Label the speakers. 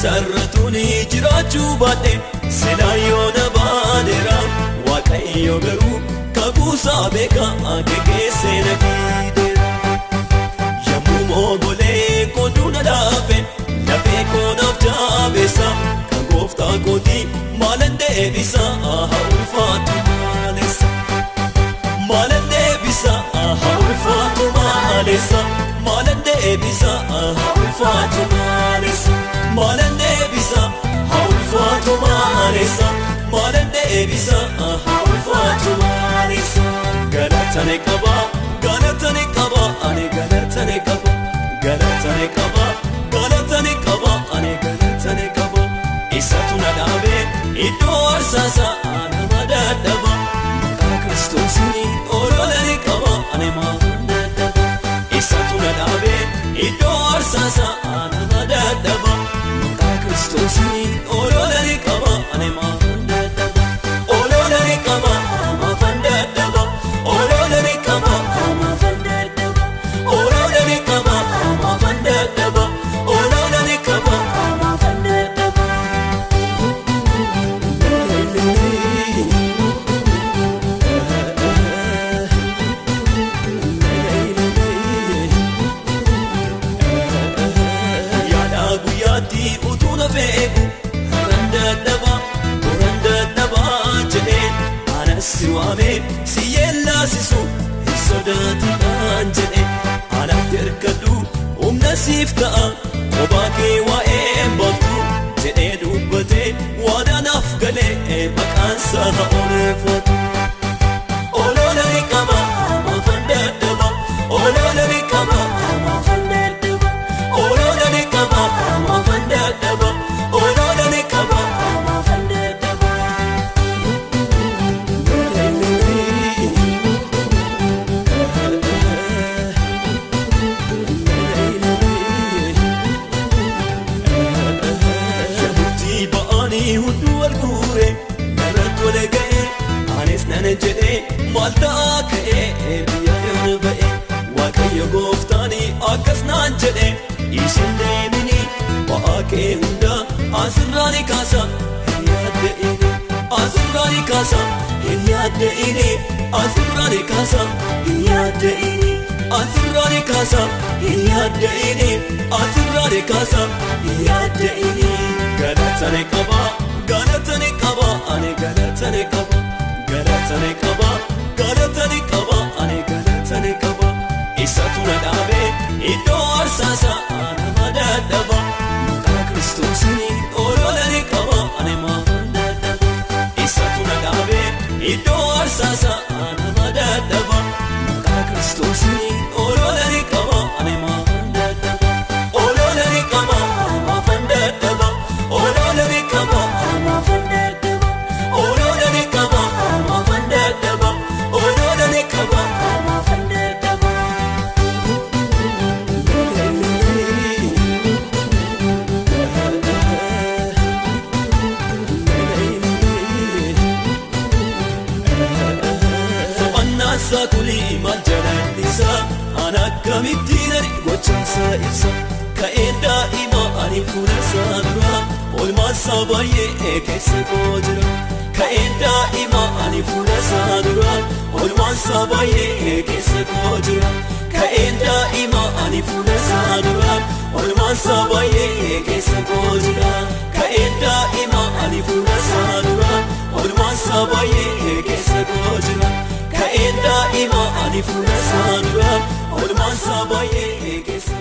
Speaker 1: Sarratuni jiraachuu baate silaa yoo na baadera Waaqayyo garuu kakuusaa beekaa geggeessee na fideera. Yommuu moogolee kooduu na dhaabe lafee koonaaf jaabeessa kan gooftaa kootii maalan deebisa haa ulfaatu maalessa. Maalan deebisa haa ulfaatu maalessa. Maalan deebisa haa ulfaatu maalessa. Maalan deebisa haa ulfaatu maalessa. Maalan deebisa haa ulfaatu maalessa. Galatane qaba galatane qaba ani galatane qaba. Galatane qaba galatane qaba ani galatane qaba. Isatu na dhaabe iddoo aarsaa nama dadhaba. Maqaa Kiristoosii ololani qaba ani maan dadhaba. Isatu na dhaabe iddoo aarsaa nama dadhaba. Maqaa Kiristoosii ololani qaba ani maan dadhaba. Ololani qaba maan dadhaba. Ololani qaba maan dadhaba. Ololani qaba maan dadhaba. Ololani qaba maan dadhaba. Yaada guyyaatti utuu na beeku haran dadhaba jedhee anas si waamee si yeellaasisu hin sodaatinaan jedhee anatti hirkadhu humna siif ta'a kophaa kee waa'ee baaftu jedhee dubbatee waadaanaaf galee maqaansaa haa ooleffatu. Ololani qaba maan dadhaba. Ololani qaba maan dadhaba. Ololani qaba maan dadhaba. Ololani qaba maan dadhaba. Yamutti ba'anii hunduu wal guure irratti wal ga'e anis nan jedhee maal ta'a ka'ee biyya yoon ba'e Waaqayyo gooftaanii akkas naan jedhe isin deemini ba'aa kee hunda asirraani kaasa hin yaadda'ini. Asirraani kaasa hin yaadda'ini. Asirraani kaasa hin yaadda'ini. Asirraani kaasa hin yaadda'ini. Asirraani kaasa hin yaadda'ini. Galatane qaba galatane qaba ani galatane qaba. Galatane qaba galatane qaba ani galatane qaba. Isatu na dhaabe iddoo aarsaa nama dadhaba. Maqaa Kiristoosii ololani qaba ani maan dadhaba. Isatu na dhaabe iddoo aarsaa nama dadhaba. Maqaa Kiristoosii ololani qaba ani maan dadhaba. Ololani qaba maan dadhaba. Ololani qaba maan dadhaba. Ololani qaba maan dadhaba. Ololani qaba maan dadhaba. isaa kulii maal jalallisa an akkamittiin ani gochaansaa ibsa ka'een daa'ima ani fuula isaa dura oolmaan isaa baay'ee keessa koo jira ka'een daa'ima ani fuula isaa dura oolmaan isaa baay'ee keessa koo jira ka'een daa'ima ani fuula isaa dura oolmaan isaa baay'ee keessa koo jira ka'een daa'ima ani fuula isaa dura oolmaan isaa baay'ee keessa koo jira ka'een daa'ima ani fuula isaa dura oolmaan isaa baay'ee keessa